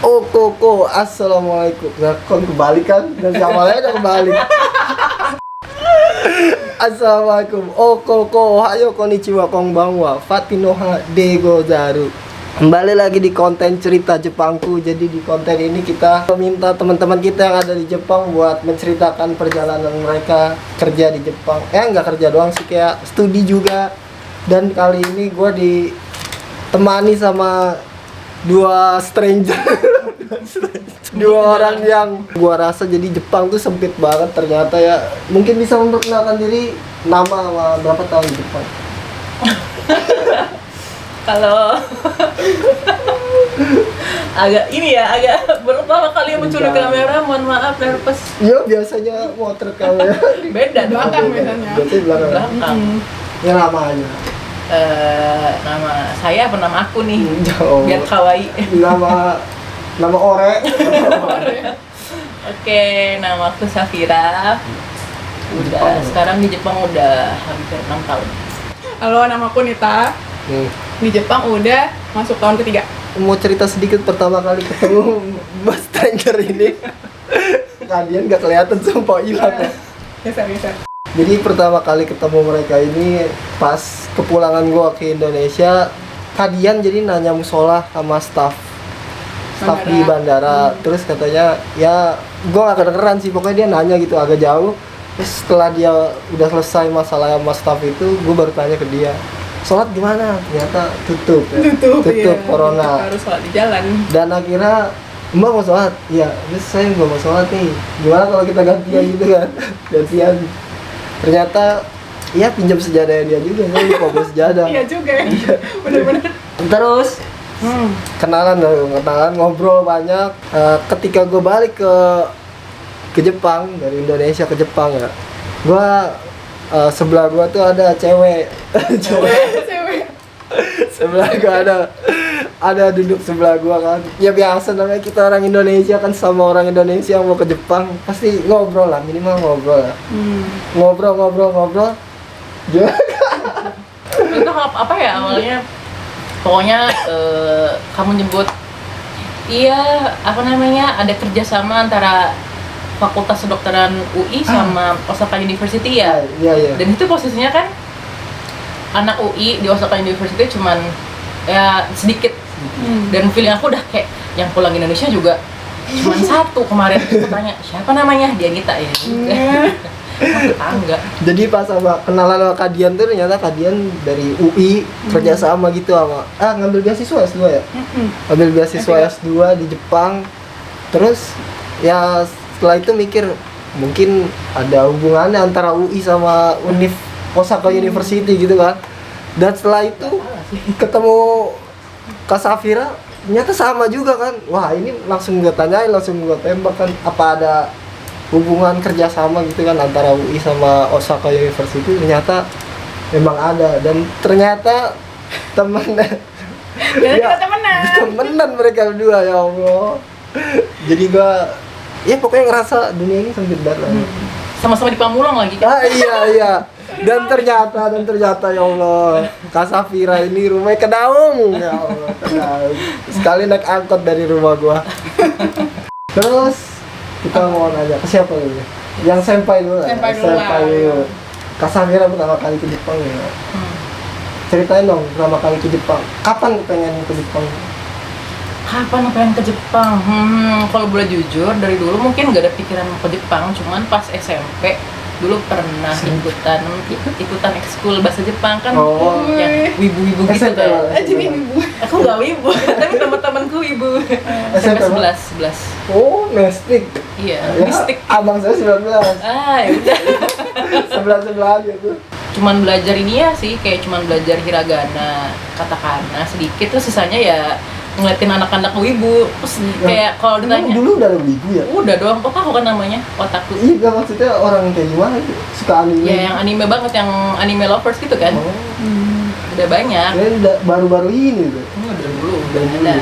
Oh koko, assalamualaikum. Nah, kok kebalik kan? Dan sama lain udah kebalik. Assalamualaikum. Oh koko, hayo konnichiwa konbanwa. Fatinoha de gozaru. Kembali lagi di konten cerita Jepangku. Jadi di konten ini kita meminta teman-teman kita yang ada di Jepang buat menceritakan perjalanan mereka kerja di Jepang. Nggak kerja doang sih, kayak studi juga. Dan kali ini gue ditemani sama dua stranger. Dua orang yang gua rasa jadi Jepang tuh sempit banget ternyata ya. Mungkin bisa memperkenalkan diri, nama sama berapa tahun di Jepang. Kalau agak pertama kali muncul di kamera, mohon maaf nervous. Iya, biasanya motret kamera. Beda belakang biasanya. Biasanya belakang. Ya nama aja. Nama saya apa nama aku nih? Oh. Biar kawaii. Nama Ore. Oke, nama aku Safira. Sekarang di Jepang udah hampir 6 tahun. Halo, nama aku Nita. Di Jepang udah masuk tahun ketiga. Mau cerita sedikit pertama kali ketemu Mas stranger ini. Kalian gak kelihatan, sumpah hilang ya. Geser. Jadi pertama kali ketemu mereka ini pas kepulangan gua ke Indonesia. Kadian jadi nanya musola sama staff di bandara. Terus katanya ya gua gak kedengeran sih, pokoknya dia nanya gitu agak jauh. Terus setelah dia udah selesai masalah sama staff itu, gua baru tanya ke dia, sholat gimana? Ternyata tutup iya. Corona. Harus sholat di jalan. Dan akhirnya Mbak mau sholat? Iya, terus saya nggak mau sholat nih. Gimana kalau kita gantian gitu kan? Gantian. Ternyata ya pinjam sejadahnya dia juga, saya lupa bawa sejadah. Iya juga ya. Bener-bener. Terus kenalan ngobrol banyak. Ketika gue balik ke Jepang, dari Indonesia ke Jepang ya, gue sebelah gue tuh ada cewek. Sebelah gue ada duduk sebelah gue kan. Ya biasa namanya kita orang Indonesia kan, sama orang Indonesia yang mau ke Jepang pasti ngobrol lah, minimal ngobrol lah. Ngobrol. Itu apa ya awalnya? Pokoknya kamu nyebut ada kerjasama antara Fakultas Kedokteran UI sama Osaka University ya. Iya. Dan itu posisinya kan anak UI di Osaka University cuman ya sedikit. Dan feeling aku udah kayak yang pulang Indonesia juga cuman satu kemarin. Aku tanya siapa namanya, dia Nita ya. Tetangga. Jadi pas sama kenalan sama Kadian tuh ternyata Kadian dari UI kerjasama gitu sama ngambil beasiswa S2 ya? Ambil beasiswa S2 di Jepang. Terus ya setelah itu mikir mungkin ada hubungannya antara UI sama Univ Osaka University gitu kan. Dan setelah itu ketemu Kak Safira, ternyata sama juga kan. Wah, ini langsung gue tanyain, langsung gue tembak kan, apa ada hubungan kerjasama gitu kan antara UI sama Osaka University. Ternyata memang ada, dan ternyata temenan mereka berdua, ya Allah. Jadi gue ya pokoknya ngerasa dunia ini sempit banget. Sama-sama di Pamulang lagi kan? Iya. Dan ternyata ya Allah, Kak Safira ini rumahnya Kedaung. Ya Allah, Kedaung. Sekali naik angkot dari rumah gua. Terus kita mau nanya ke siapa dulu? Yang senpai dulu. Kak Safira pertama kali ke Jepang ya. Ceritain dong pertama kali ke Jepang. Kapan pengen ke Jepang? Kapan pengen ke Jepang? Kalau boleh jujur, dari dulu mungkin gak ada pikiran mau ke Jepang, cuman pas SMP dulu pernah ikutan ekskul bahasa Jepang kan, yang wibu-wibu gitu kan. Jadi wibu. Aku nggak wibu, tapi teman-temanku wibu. SMP 11. Oh, nestik. Iya, ya, mistik. Abang saya 19. Ya udah. 11 gitu. Cuman belajar ini ya sih, kayak cuman belajar hiragana, katakana sedikit, terus sisanya ya ngeliatin anak-anak wibu. Terus kayak kalau ditanya dulu udah ada wibu ya? Udah doang, otaku kan namanya, otaku. Iya, maksudnya orang kayak gimana gitu? Suka anime? Ya yang anime banget, yang anime lovers gitu kan. Udah banyak. Ya baru-baru ini tuh. Dari dulu udah ada.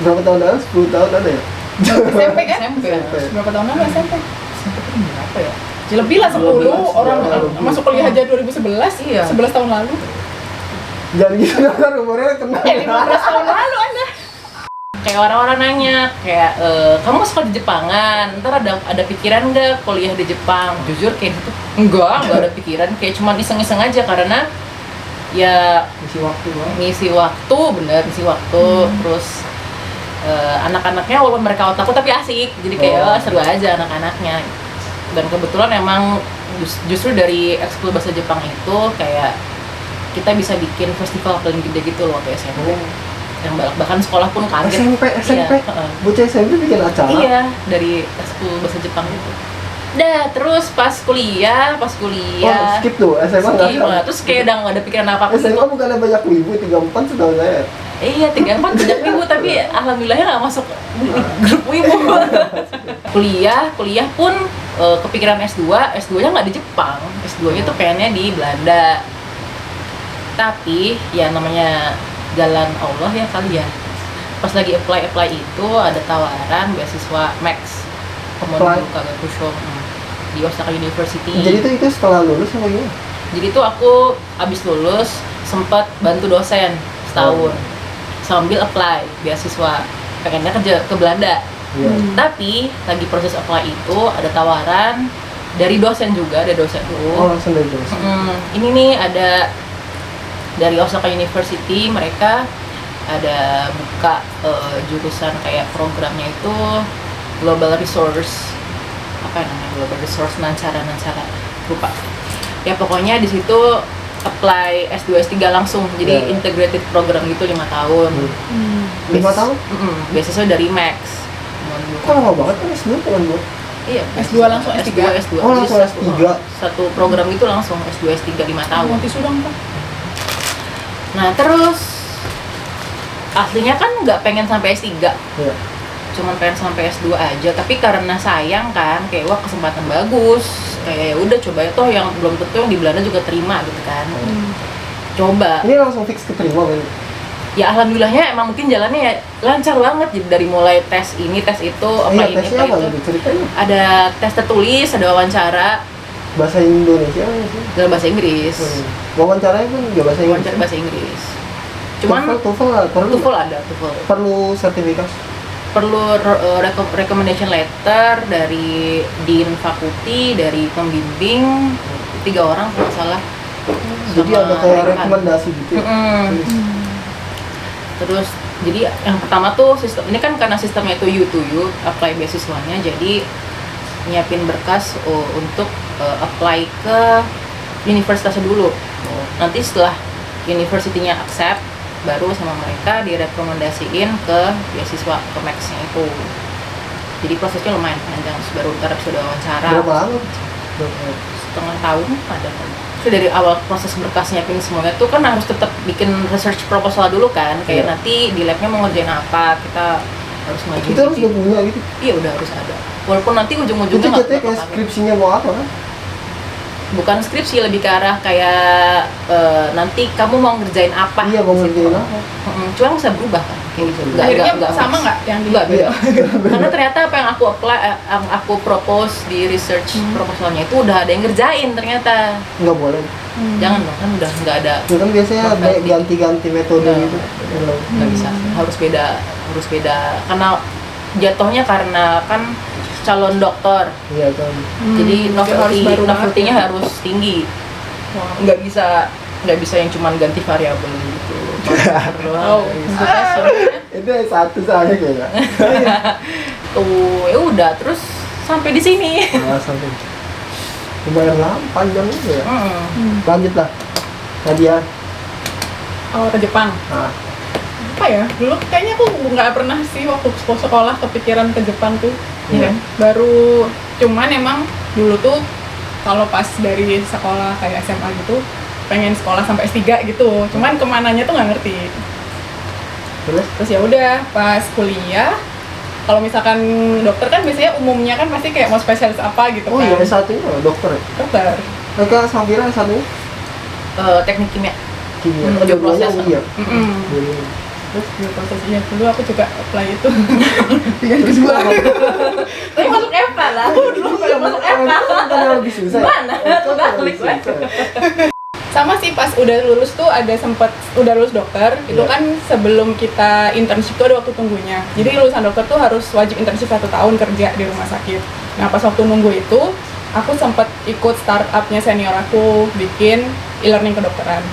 Berapa tahun lalu? 10 tahun ada ya? SMP kan? SMP. Berapa tahun lalu SMP? SMP itu berapa ya? Ya lebih lah 10, orang masuk kuliah aja 2011, Iya. 11 tahun lalu. Jangan gitu kan, umurnya kena. 15 tahun lalu Anda. kayak orang-orang nanya kayak kamu suka di Jepangan, ntar ada pikiran nggak kuliah di Jepang? Jujur kayak gitu enggak ada pikiran, kayak cuman iseng-iseng aja karena ya ngisi waktu terus anak-anaknya walaupun mereka otaku tapi asik, jadi kayak seru aja anak-anaknya. Dan kebetulan emang justru dari ekskul bahasa Jepang itu kayak kita bisa bikin festival paling gede gitu loh waktu SMP. Yang bahkan sekolah pun kaget. SMP? Iya, bocah SMP bikin acara? Iya, dari ekskul bahasa Jepang itu. Terus pas kuliah skip tuh, SMA skip, nggak? terus kayak udah nggak ada pikiran apa-apa SMA bukannya banyak wibu, 34 setahu saya. Iya, 34 banyak wibu, tapi alhamdulillahnya nggak masuk grup wibu. Kuliah pun kepikiran S2-nya nggak di Jepang, S2-nya tuh pengennya di Belanda. Tapi ya namanya jalan Allah ya kali ya. Pas lagi apply itu ada tawaran beasiswa Max Komodo Kagakusho di Osaka University. Jadi itu setelah lulus apa gimana? Jadi itu aku abis lulus sempat bantu dosen setahun sambil apply beasiswa, pengennya kerja ke Belanda. Tapi lagi proses apply itu ada tawaran dari dosen juga, ada dosen dulu. Langsung dari dosen. Ini nih ada dari Osaka University, mereka ada buka jurusan kayak programnya itu Global Resource, apa namanya, Global Resource Nansara lupa ya, pokoknya di situ apply S2 S3 langsung, jadi integrated program gitu 5 tahun. 5 tahun? Beasiswa dari Max. Kok lama banget kan S2 kan buat? Iya, S2 langsung S3. Oh, langsung S3. Satu program itu langsung S2 S3 5 tahun. Nanti sudah Pak. Nah, terus aslinya kan nggak pengen sampai S3. Iya. Cuman pengen sampai S2 aja, tapi karena sayang kan, kayak wah kesempatan bagus, kayak ya udah coba ya, toh yang belum tentu yang di Belanda juga terima gitu kan. Coba. Ini langsung fix keterima kan? Ya alhamdulillahnya emang mungkin jalannya ya lancar banget, jadi dari mulai tes ini tes itu apa ini tesnya apa apa itu. Ceritanya? Ada tes tertulis, ada wawancara. Bahasa Indonesia sih? Dalam bahasa Inggris. Wawancaranya pun juga bahasa Inggris? Wawancara bahasa Inggris. Cuman TOEFL ada. Perlu sertifikat? Perlu recommendation letter dari dean fakulti, dari pembimbing 3 orang kalau nggak salah. Jadi ada kayak rekomendasi gitu ya? Terus jadi yang pertama tuh sistem ini kan karena sistemnya itu U to U, apply beasiswanya, jadi nyiapin berkas untuk apply ke universitasnya dulu. Nanti setelah universitinya accept, baru sama mereka direkomendasiin ke beasiswa ke Max-nya itu. Jadi prosesnya lumayan panjang, baru ntar sudah wawancara. Berapa lama? Setengah tahun ada. So, dari awal proses berkas nyiapin semuanya tuh kan harus tetap bikin research proposal dulu kan, kayak nanti di labnya mau ngerjain apa, kita harus ngajuin. Itu harus udah punya gitu? Iya udah harus ada. Walaupun nanti ujung-ujungnya itu jatuhnya kayak skripsinya mau apa kan? Bukan skripsi, lebih ke arah kayak nanti kamu mau ngerjain apa. Iya, mau ngerjain apa. Cuma bisa berubah kan, kayak gitu. Akhirnya sama nggak yang di? Nggak beda. Karena ternyata apa yang aku apply, yang aku propose di research proposalnya itu udah ada yang ngerjain ternyata. Nggak boleh. Jangan dong, kan udah nggak ada. Ya kan biasanya ganti-ganti metode gitu. Nggak bisa, harus beda. Karena jatuhnya karena kan calon dokter. Iya kan. Jadi novelty-nya ya? harus tinggi. Nggak bisa yang cuman ganti variabel gitu. Itu satu soalnya kayaknya. Tuh, ya udah terus sampai di sini. Sampai. Lumayan lama, panjang juga ya. Lanjut lah. Nadia. Awal ke Jepang. Apa ya? Dulu kayaknya aku nggak pernah sih waktu sekolah kepikiran ke Jepang tuh. Iya. Baru cuman emang dulu tuh kalau pas dari sekolah kayak SMA gitu pengen sekolah sampai S3 gitu. Cuman kemananya tuh nggak ngerti. Terus ya udah pas kuliah, kalau misalkan dokter kan biasanya umumnya kan pasti kayak mau spesialis apa gitu kan. Oh iya, S1-nya dokter ya? Dokter. Mereka Safira S1-nya? Teknik kimia. Kimia. Bioproses. Iya. Terus prosesnya dulu aku juga apply itu. Dengan kedua. Tapi masuk EPA lah. Dulu belum masuk EPA. Kan lebih susah. Mana? Balik lagi. Sama sih pas udah lulus tuh udah lulus dokter, itu Iya. kan sebelum kita internship tuh ada waktu tunggunya. Jadi lulusan dokter tuh harus wajib internship 1 tahun kerja di rumah sakit. Nah pas waktu nunggu itu, aku sempat ikut startupnya senior aku bikin e-learning kedokteran.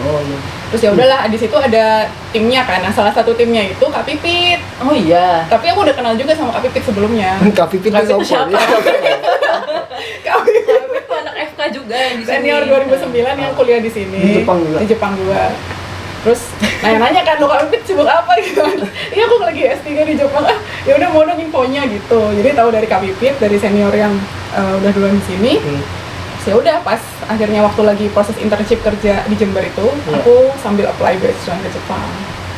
Oh iya. Terus ya udahlah di situ ada timnya kan. Nah salah satu timnya itu Kak Pipit. Oh iya. Tapi aku udah kenal juga sama Kak Pipit sebelumnya. Kak Pipit Kak Pipit itu siapa? Kak Pipit Itu anak FK juga yang di sini. senior 2009 yang kuliah di sini. Di Jepang juga? Di Jepang juga. Terus nanya-nanya kan, lo Kak Pipit sibuk apa gitu kan. Iya aku lagi S3 di Jepang. Ya udah mau dong infonya gitu. Jadi tahu dari Kak Pipit, dari senior yang udah duluan di sini. Ya udah pas akhirnya waktu lagi proses internship kerja di Jember itu, Iya. aku sambil apply beasiswa ke Jepang.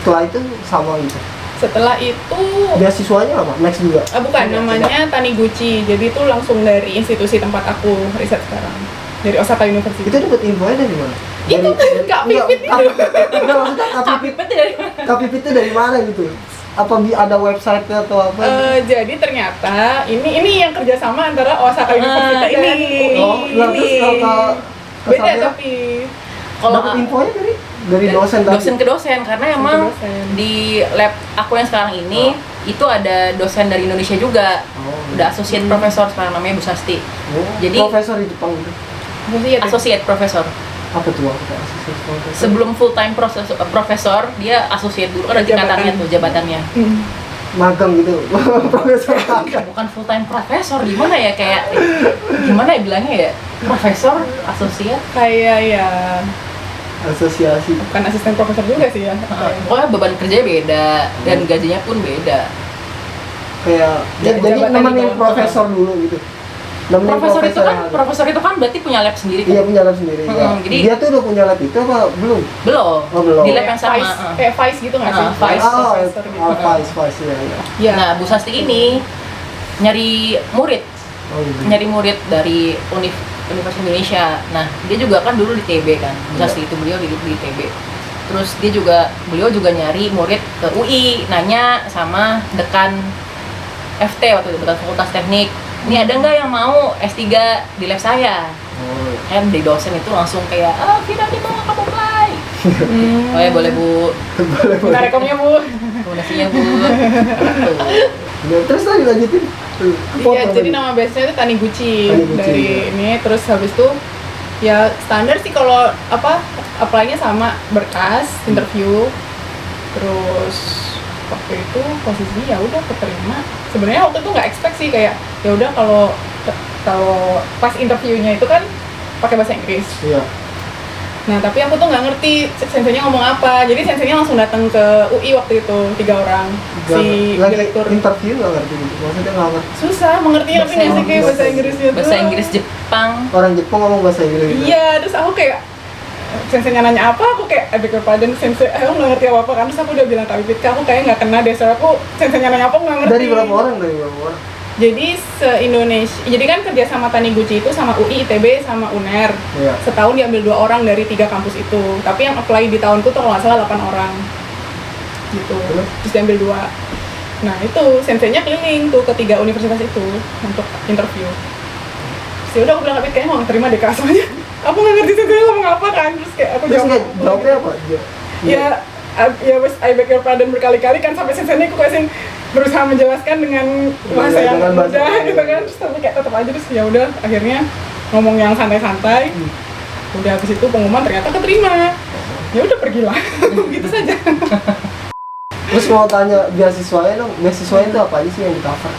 Setelah itu sama gitu. Setelah itu Beasiswanya apa? Next juga? bukan, Tidak, namanya Taniguchi. Jadi itu langsung dari institusi tempat aku riset sekarang. Dari Osaka University. Itu dapat infonya dari mana? Itu Kak Pipit itu. Enggak maksudnya Kak Kak Pipit. Pipit dari mana? Kak Pipit itu dari mana gitu? Apa ada website-nya atau apa? Jadi ternyata ini yang kerjasama antara Osaka University ini. dan UI. Oh, nah, terus kalau ke Beda Sabira, tapi Kalau dapat infonya dari dosen tadi? dosen ke dosen karena Dosen ke emang dosen. di lab aku yang sekarang ini itu ada dosen dari Indonesia juga. Oh, Udah associate professor sekarang namanya Bu Sasti. oh, Jadi- profesor di Jepang gitu. Associate professor. Apa tuh maksudnya associate profesor? Sebelum full time profesor, dia associate dulu kan ada tingkatannya Jabatan. tuh jabatannya. magang gitu. Profesor magang. Bukan full time profesor, gimana ya kayak gimana ya bilangnya ya? Profesor, associate. kayak ya Asosiasi. bukan asisten profesor juga sih ya. Pokoknya beban kerjanya beda dan gajinya pun beda. Kayak jadi Jabatan nemenin itu. profesor dulu gitu. Nemenin Profesor itu kan berarti punya lab sendiri kan? Iya punya lab sendiri. Ya. jadi- Dia tuh udah punya lab itu apa belum? Belum. Oh, belum. Di lab yang sama. Vice, kayak Vice gitu nggak sih? Vice professor gitu. Vice ya. Iya. Nah, Bu Sasti ini nyari murid Oh, iya. nyari murid dari Universitas Indonesia. Nah, dia juga kan dulu di TB kan. Bisa itu beliau di TB. Terus beliau juga nyari murid ke UI, nanya sama dekan FT waktu itu, dekan Fakultas Teknik. Ini ada nggak yang mau S3 di lab saya? Oh, Kan dari dosen itu langsung kayak, Vina di mau kamu apply. Oh ya boleh Bu, Minta rekomnya Bu. donasinya Bu. Gitu. iya. Terus tadi lanjutin. Iya, jadi nama biasanya itu Taniguchi. Taniguchi, Dari ya. ini terus habis itu ya standar sih kalau apply-nya sama berkas, interview. Terus waktu itu posisinya ya udah keterima. Sebenarnya waktu itu nggak expect sih kayak ya udah kalau pas interviewnya itu kan pakai bahasa Inggris. Iya. Nah tapi aku tuh nggak ngerti senseinya ngomong apa. Jadi senseinya langsung datang ke UI waktu itu 3 orang si Lagi direktur. interview nggak ngerti gitu. Maksudnya nggak ngerti. Susah mengerti tapi nggak sih kayak bahasa Inggrisnya tuh. Bahasa Inggris Jepang. Orang Jepang ngomong bahasa Inggris gitu. Iya, terus aku kayak senseinya nanya apa, aku kayak beg pardon sensei, aku nggak ngerti apa-apa kan. Terus aku udah bilang Kak Pipit, Kak, aku kayak nggak kena deh, soalnya aku senseinya nanya apa aku nggak ngerti. Dari berapa orang? Jadi se-Indonesia, jadi kan kerja sama Taniguchi itu sama UI, ITB, sama UNER. Iya. Setahun diambil 2 orang dari 3 kampus itu. Tapi yang apply di tahunku tuh kalau nggak salah 8 orang. Gitu. Terus diambil 2. Nah itu senseinya keliling tuh ke 3 universitas itu untuk interview. Terus yaudah aku bilang Kak Pipit, kayaknya mau terima deh Kak, soalnya aku nggak ngerti senseinya ngomong apa kan. Terus kayak aku Terus jawab nggak apa. jawabnya apa? Ya wes I beg your pardon berkali-kali kan sampai senseinya aku kasih berusaha menjelaskan dengan bahasa Iya, yang dengan bahasa mudah yang- gitu kan, terus tapi kayak tetap aja terus ya udah akhirnya ngomong yang santai-santai. Udah habis itu pengumuman ternyata keterima. Ya udah pergilah. Gitu saja. Terus mau tanya beasiswanya dong. Beasiswanya itu apa aja sih yang di cover?